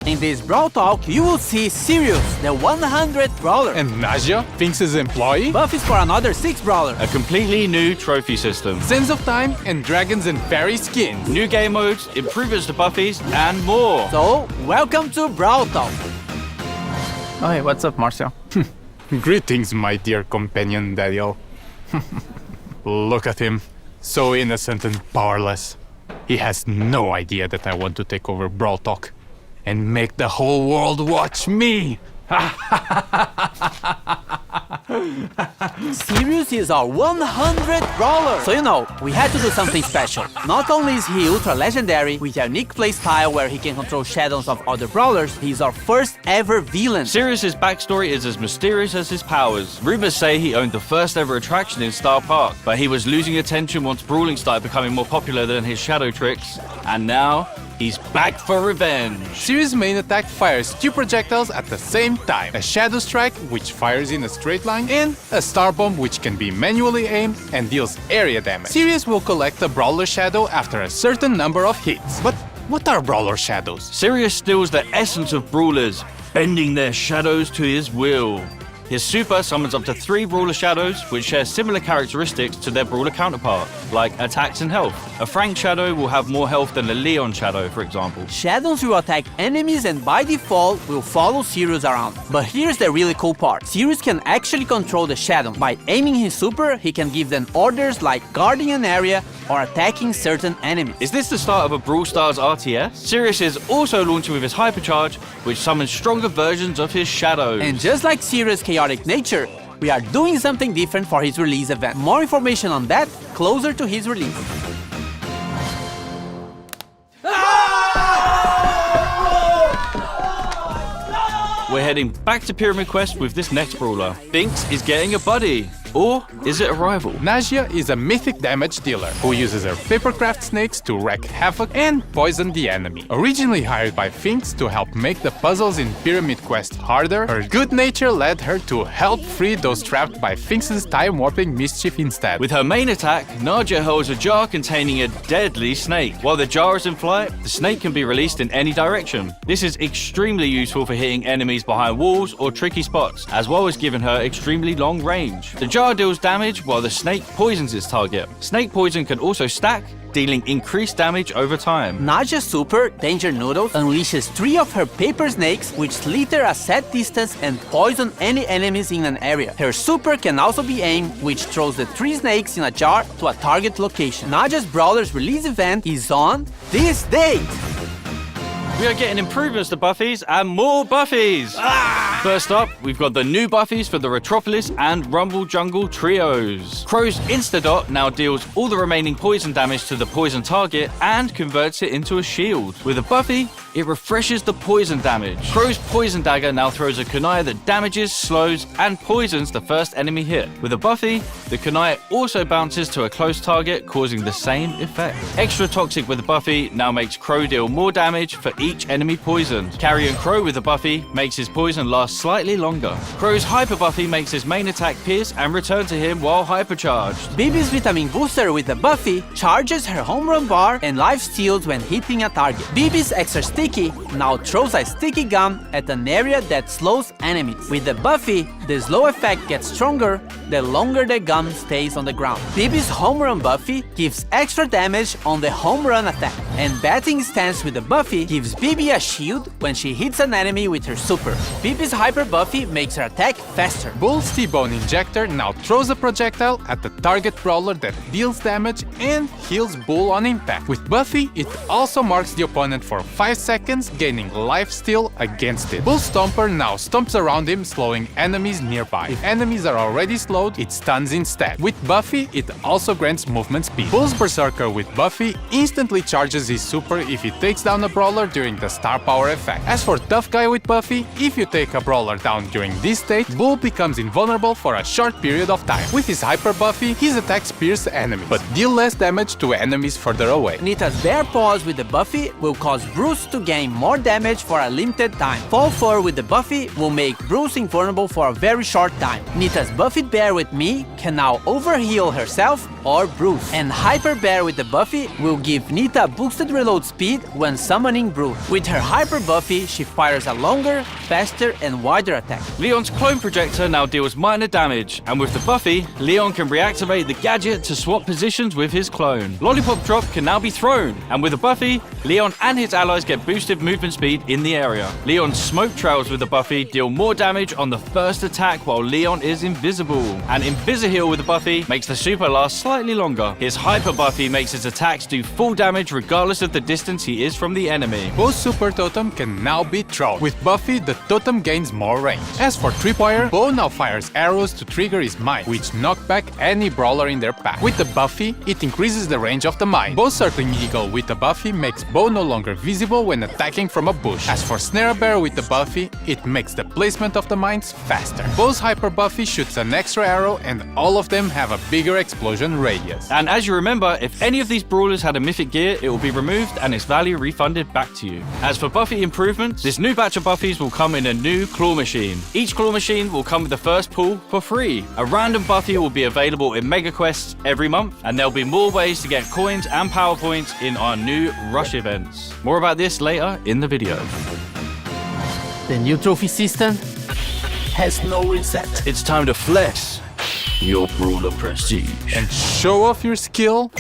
In this Brawl Talk, you will see Sirius, the 100th Brawler. And Naja, Finks' employee. Buffs for another 6 Brawler. A completely new trophy system. Sands of Time and Dragons and Fairy skins. New game modes, improvements to buffies, and more. So, welcome to Brawl Talk. Oh, hey, what's up, Marcio? Greetings, my dear companion, Daniel. Look at him. So innocent and powerless. He has no idea that I want to take over Brawl Talk and make the whole world watch me. Sirius is our 100th Brawler. So we had to do something special. Not only is he ultra legendary, with a unique playstyle where he can control shadows of other Brawlers, he's our first ever villain. Sirius's backstory is as mysterious as his powers. Rumors say he owned the first ever attraction in Star Park, but he was losing attention once brawling started becoming more popular than his shadow tricks. And now, he's back for revenge. Sirius' main attack fires 2 projectiles at the same time. A Shadow Strike, which fires in a straight line, and a Star Bomb, which can be manually aimed and deals area damage. Sirius will collect a Brawler Shadow after a certain number of hits. But what are Brawler Shadows? Sirius steals the essence of brawlers, bending their shadows to his will. His super summons up to 3 Brawler Shadows, which share similar characteristics to their Brawler counterpart, like attacks and health. A Frank Shadow will have more health than a Leon Shadow, for example. Shadows will attack enemies and by default will follow Sirius around. But here's the really cool part. Sirius can actually control the Shadow. By aiming his super, he can give them orders like guarding an area or attacking certain enemies. Is this the start of a Brawl Stars RTS? Sirius is also launching with his Hypercharge, which summons stronger versions of his shadows. And just like Sirius' chaotic nature, we are doing something different for his release event. More information on that closer to his release. We're heading back to Pyramid Quest with this next brawler. Finks is getting a buddy. Or is it a rival? Naja is a mythic damage dealer who uses her papercraft snakes to wreak havoc and poison the enemy. Originally hired by Finks to help make the puzzles in Pyramid Quest harder, her good nature led her to help free those trapped by Finks' time-warping mischief instead. With her main attack, Naja holds a jar containing a deadly snake. While the jar is in flight, the snake can be released in any direction. This is extremely useful for hitting enemies behind walls or tricky spots, as well as giving her extremely long range. The jar deals damage while the snake poisons its target. Snake poison can also stack, dealing increased damage over time. Naja's super, Danger Noodles, unleashes 3 of her paper snakes which slither a set distance and poison any enemies in an area. Her super can also be aimed, which throws the 3 snakes in a jar to a target location. Naja's Brawler's release event is on this date. We are getting improvements to buffies and more buffies! First up, we've got the new buffies for the Retropolis and Rumble Jungle trios. Crow's Instadot now deals all the remaining poison damage to the poison target and converts it into a shield. With a buffy, it refreshes the poison damage. Crow's Poison Dagger now throws a kunai that damages, slows, and poisons the first enemy hit. With a buffy, the kunai also bounces to a close target, causing the same effect. Extra Toxic with a buffy now makes Crow deal more damage for each enemy poisoned. Carrion Crow with a buffy makes his poison last slightly longer. Crow's Hyper Buffy makes his main attack pierce and return to him while hypercharged. Bibi's Vitamin Booster with a buffy charges her home run bar and life steals when hitting a target. Bibi's Extra Sticky now throws a sticky gum at an area that slows enemies. With the buffy, the slow effect gets stronger the longer the gum stays on the ground. Bibi's Home Run Buffy gives extra damage on the home run attack. And Batting Stance with the buffy gives Bibi a shield when she hits an enemy with her super. Bibi's Hyper Buffy makes her attack faster. Bull's T-Bone Injector now throws a projectile at the target brawler that deals damage and heals Bull on impact. With Buffy, it also marks the opponent for 5 seconds, gaining life steal against it. Bull Stomper now stomps around him, slowing enemies nearby. If enemies are already slowed, it stuns instead. With Buffy, it also grants movement speed. Bull's Berserker with Buffy instantly charges his super if he takes down a brawler during the star power effect. As for Tough Guy with Buffy, if you take a brawler down during this state, Bull becomes invulnerable for a short period of time. With his Hyper Buffy, his attacks pierce enemies, but deal less damage to enemies further away. Nita's Bear Paws with the buffy will cause Bruce to to gain more damage for a limited time. Fall 4 with the Buffy will make Bruce invulnerable for a very short time. Nita's Buffed Bear with me can now overheal herself or Bruce. And Hyper Bear with the Buffy will give Nita boosted reload speed when summoning Bruce. With her Hyper Buffy, she fires a longer, faster and wider attack. Leon's clone projector now deals minor damage, and with the Buffy, Leon can reactivate the gadget to swap positions with his clone. Lollipop Drop can now be thrown, and with the Buffy, Leon and his allies get boosted movement speed in the area. Leon's smoke trails with the Buffy deal more damage on the first attack while Leon is invisible. And Invisiheal with the Buffy makes the super last slightly longer. His Hyper Buffy makes his attacks do full damage regardless of the distance he is from the enemy. Both Super Totem can now be thrown. With Buffy, the totem gains more range. As for Tripwire, Bo now fires arrows to trigger his mine, which knock back any brawler in their pack. With the Buffy, it increases the range of the mine. Bo's Circling Eagle with the Buffy makes Bo no longer visible when attacking from a bush. As for Snare Bear with the Buffy, it makes the placement of the mines faster. Bo's Hyper Buffy shoots an extra arrow and all of them have a bigger explosion radius. And as you remember, if any of these brawlers had a mythic gear, it will be removed and its value refunded back to you. As for Buffy improvements, this new batch of Buffies will come in a new claw machine. Each claw machine will come with the first pull for free. A random Buffy will be available in Mega Quests every month, and there'll be more ways to get coins and power points in our new Rush events. More about this later in the video. The new trophy system has no reset. It's time to flex your Brawler prestige. And show off your skill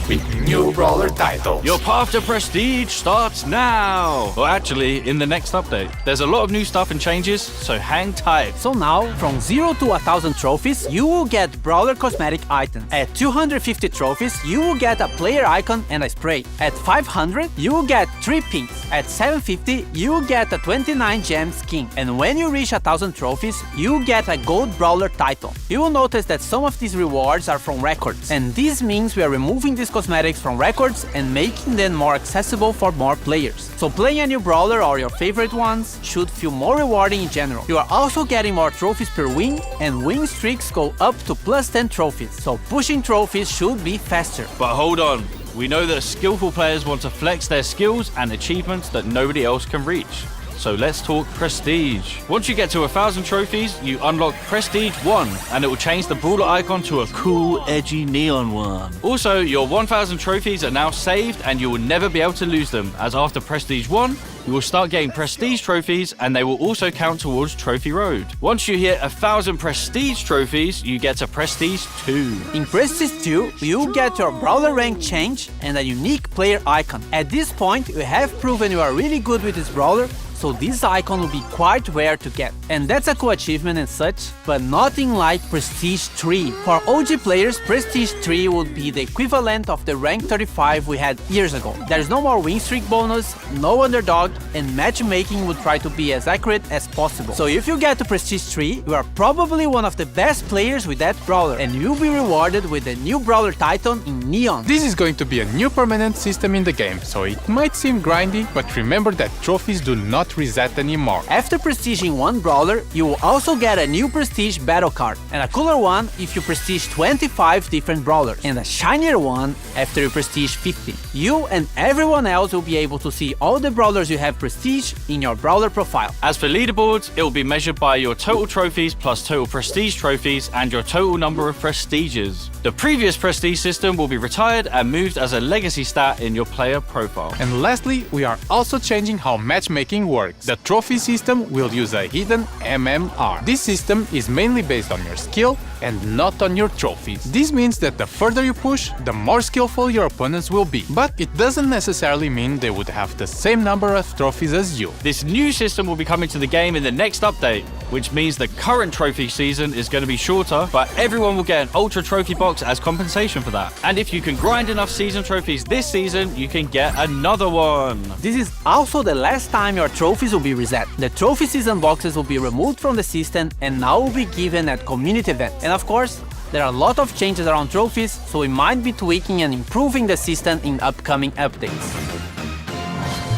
with new Brawler titles. Your path to prestige starts now! Or actually, in the next update. There's a lot of new stuff and changes, so hang tight. So now, from 0 to 1000 trophies, you will get Brawler cosmetic items. At 250 trophies, you will get a player icon and a spray. At 500, you will get 3 pins. At 750, you will get a 29 gem skin. And when you reach 1000 trophies, you will get a gold Brawler title. You will notice that some of these rewards are from records. And this means we are removing these cosmetics from records and making them more accessible for more players. So playing a new Brawler or your favorite ones should feel more rewarding in general. You are also getting more trophies per win, and win streaks go up to plus 10 trophies, so pushing trophies should be faster. But hold on, we know that skillful players want to flex their skills and achievements that nobody else can reach. So let's talk Prestige. Once you get to 1000 trophies, you unlock Prestige 1, and it will change the Brawler icon to a cool, edgy neon one. Also, your 1000 trophies are now saved, and you will never be able to lose them, as after Prestige 1, you will start getting Prestige trophies, and they will also count towards Trophy Road. Once you hit 1000 Prestige trophies, you get to Prestige 2. In Prestige 2, you get your Brawler rank change and a unique player icon. At this point, you have proven you are really good with this Brawler, so this icon will be quite rare to get. And that's a cool achievement and such, but nothing like Prestige 3. For OG players, Prestige 3 would be the equivalent of the rank 35 we had years ago. There's no more win streak bonus, no underdog, and matchmaking would try to be as accurate as possible. So if you get to Prestige 3, you are probably one of the best players with that Brawler, and you'll be rewarded with the new Brawler Titan in Neon. This is going to be a new permanent system in the game, so it might seem grindy, but remember that trophies do not reset anymore. After prestiging one Brawler, you will also get a new Prestige battle card, and a cooler one if you prestige 25 different Brawlers, and a shinier one after you prestige 50. You and everyone else will be able to see all the Brawlers you have prestige in your Brawler profile. As for leaderboards, it will be measured by your total trophies plus total prestige trophies and your total number of prestiges. The previous prestige system will be retired and moved as a legacy stat in your player profile. And lastly, we are also changing how matchmaking works. The trophy system will use a hidden MMR. This system is mainly based on your skill and not on your trophies. This means that the further you push, the more skillful your opponents will be. But it doesn't necessarily mean they would have the same number of trophies as you. This new system will be coming to the game in the next update, which means the current trophy season is going to be shorter, but everyone will get an Ultra Trophy box as compensation for that. And if you can grind enough season trophies this season, you can get another one. This is also the last time your trophies will be reset. The trophy season boxes will be removed from the system and now will be given at community events. And of course, there are a lot of changes around trophies, so we might be tweaking and improving the system in upcoming updates.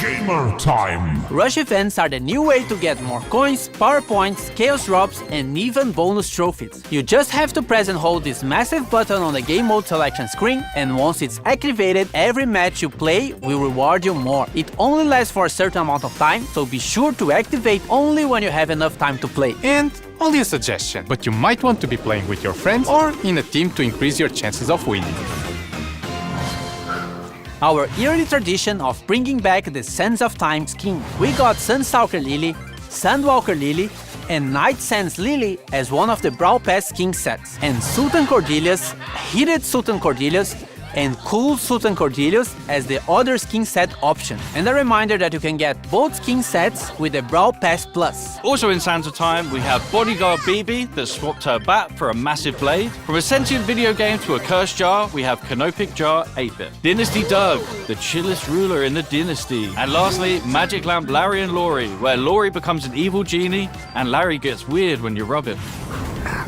Gamer time! Rush events are the new way to get more coins, power points, chaos drops, and even bonus trophies. You just have to press and hold this massive button on the game mode selection screen, and once it's activated, every match you play will reward you more. It only lasts for a certain amount of time, so be sure to activate only when you have enough time to play. And only a suggestion, but you might want to be playing with your friends or in a team to increase your chances of winning. Our yearly tradition of bringing back the Sands of Time skin. We got Sunstalker Lily, Sandwalker Lily, and Night Sands Lily as one of the Brawl Pass skin sets, and Sultan Cordelius, Heated Sultan Cordelius, and Cool Sultan Cordelius as the other skin set option. And a reminder that you can get both skin sets with the Brawl Pass Plus. Also in Sands of Time, we have Bodyguard BB that swapped her bat for a massive blade. From a sentient video game to a cursed jar, we have Canopic Jar 8-bit. Dynasty Doug, the chillest ruler in the dynasty. And lastly, Magic Lamp Larry and Laurie, where Laurie becomes an evil genie and Larry gets weird when you rub him.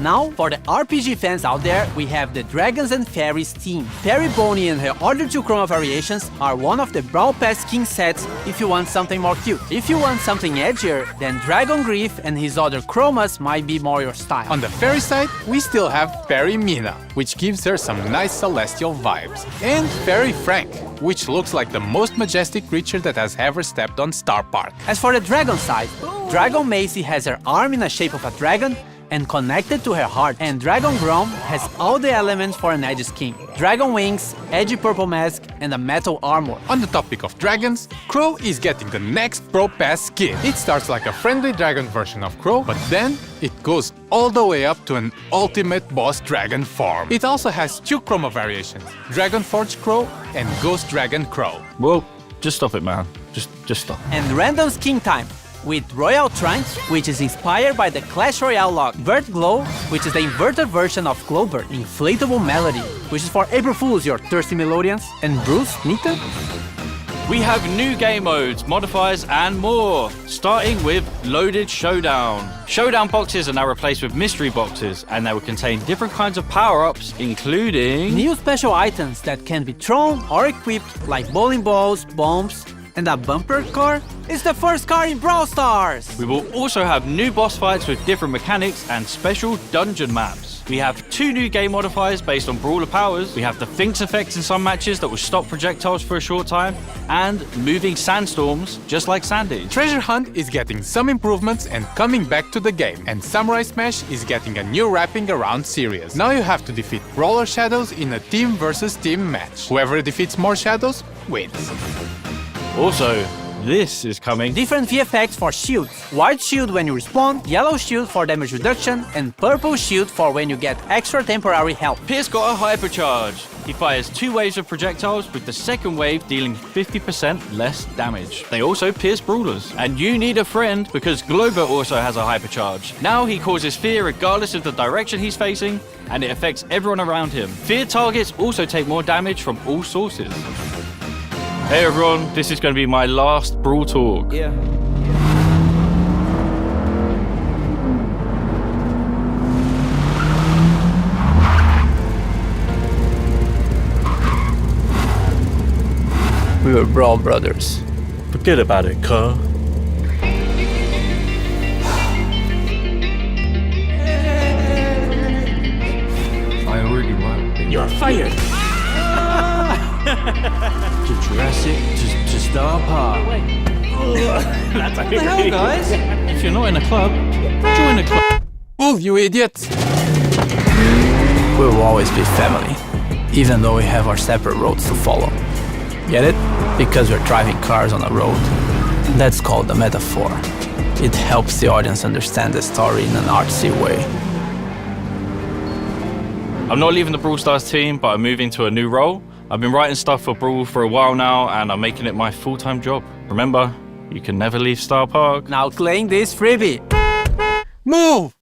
Now, for the RPG fans out there, we have the Dragons and Fairies team. Fairy Bonnie and her other two chroma variations are one of the Brawl Pass skin sets if you want something more cute. If you want something edgier, then Dragon Grief and his other chromas might be more your style. On the fairy side, we still have Fairy Mina, which gives her some nice celestial vibes. And Fairy Frank, which looks like the most majestic creature that has ever stepped on Star Park. As for the Dragon side, Dragon Macy has her arm in the shape of a dragon and connected to her heart, and Dragon Grom has all the elements for an edgy skin. Dragon wings, edgy purple mask, and a metal armor. On the topic of dragons, Crow is getting the next Pro Pass skin. It starts like a friendly dragon version of Crow, but then it goes all the way up to an ultimate boss dragon form. It also has two chroma variations, Dragon Forge Crow and Ghost Dragon Crow. Well, just stop it, man. Just stop. And random skin time with Royal Trunk, which is inspired by the Clash Royale log. Vert Glow, which is the inverted version of Glowbird. Inflatable Melody, which is for April Fools, your thirsty Melodians. And Bruce, Nita? We have new game modes, modifiers, and more, starting with Loaded Showdown. Showdown boxes are now replaced with mystery boxes, and they will contain different kinds of power-ups, including new special items that can be thrown or equipped, like bowling balls, bombs, and a bumper car is the first car in Brawl Stars! We will also have new boss fights with different mechanics and special dungeon maps. We have two new game modifiers based on Brawler powers. We have the Finks effect in some matches that will stop projectiles for a short time, and moving sandstorms, just like Sandy. Treasure Hunt is getting some improvements and coming back to the game, and Samurai Smash is getting a new wrapping around series. Now you have to defeat Brawler Shadows in a team versus team match. Whoever defeats more shadows wins. Also, this is coming. Different VFX for shields. White shield when you respawn, yellow shield for damage reduction, and purple shield for when you get extra temporary health. Pierce got a hypercharge. He fires 2 waves of projectiles, with the second wave dealing 50% less damage. They also pierce brawlers. And you need a friend because Glober also has a hypercharge. Now he causes fear regardless of the direction he's facing, and it affects everyone around him. Fear targets also take more damage from all sources. Hey everyone, this is going to be my last Brawl talk. Yeah. We were Brawl brothers. Forget about it, cuz. I already won. You're fired. To Jurassic, to Star Park. That's what the hell, guys? If you're not in a club, join a club. Oh, you idiots! We will always be family, even though we have our separate roads to follow. Get it? Because we're driving cars on a road. That's called a metaphor. It helps the audience understand the story in an artsy way. I'm not leaving the Brawl Stars team, but I'm moving to a new role. I've been writing stuff for Brawl for a while now, and I'm making it my full-time job. Remember, you can never leave Star Park. Now claim this freebie. Move!